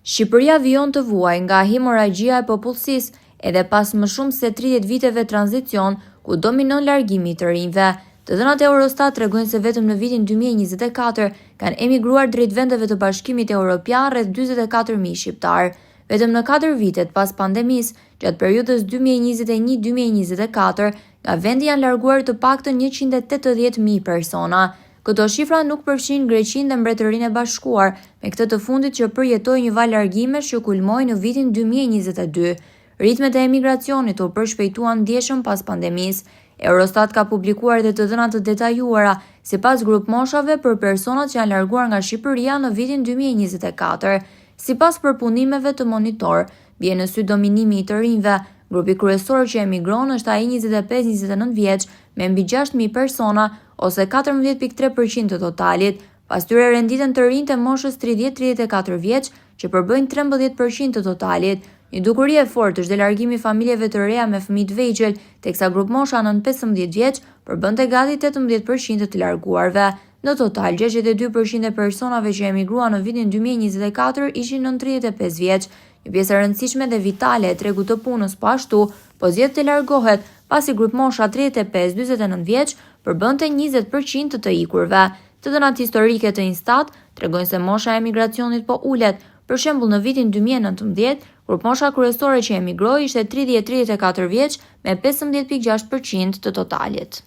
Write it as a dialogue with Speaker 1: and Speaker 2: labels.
Speaker 1: Shqipëria vijon të vuaj nga hemorragjia e popullsisë edhe pas më shumë se 30 viteve tranzicion ku dominon largimi i të rinjve. Të dhënat e Eurostat tregojnë se vetëm në vitin 2024 kanë emigruar drejt vendeve të Bashkimit Evropian rreth 44.000 shqiptar. Vetëm në 4 vitet pas pandemisë, gjatë periudhës 2021-2024, nga vendi janë larguar të paktën 180.000 persona. Këto shifra nuk përfshin Greqinë dhe Mbretërinë e Bashkuar, me këtë të fundit që përjetoi një val largimesh që kulmoi në vitin 2022. Ritmet e emigracionit u përshpejtuan ndjeshëm pas pandemisë. Eurostat ka publikuar dhe të dhëna të detajuara sipas grup moshave për personat që janë larguar nga Shqipëria në vitin 2024. Sipas përpunimeve të Monitor, bie në sy dominimi i të rinjve. Grupi kryesor që emigron është ai 25-29 vjeç me mbi 6.000 persona ose 14.3% të totalit. Pas tyre renditen të rinjtë e moshës 30-34 vjeç që përbëjnë 13% të totalit. Një dukuri e fortë është dhe largimi i familjeve të reja me fëmijë të vegjël, teksa grup mosha nën 15 vjeç përbënte gati 18% të larguarve. Në total, 62% e personave që emigruan në vitin 2024 ishin nën 35 vjeç. Një pjesë e rëndësishme dhe vitale e tregut të punës po ashtu po zgjedh të largohet, pasi grup mosha 35-49 vjeç përbënte 20% të ikurve. Të dhënat historike të Instat tregojnë se mosha e emigracionit po ulet. Për shembull, në vitin 2019, grup mosha kryesore që emigroi ishte 30-34 vjeç me 15.6% të totalit.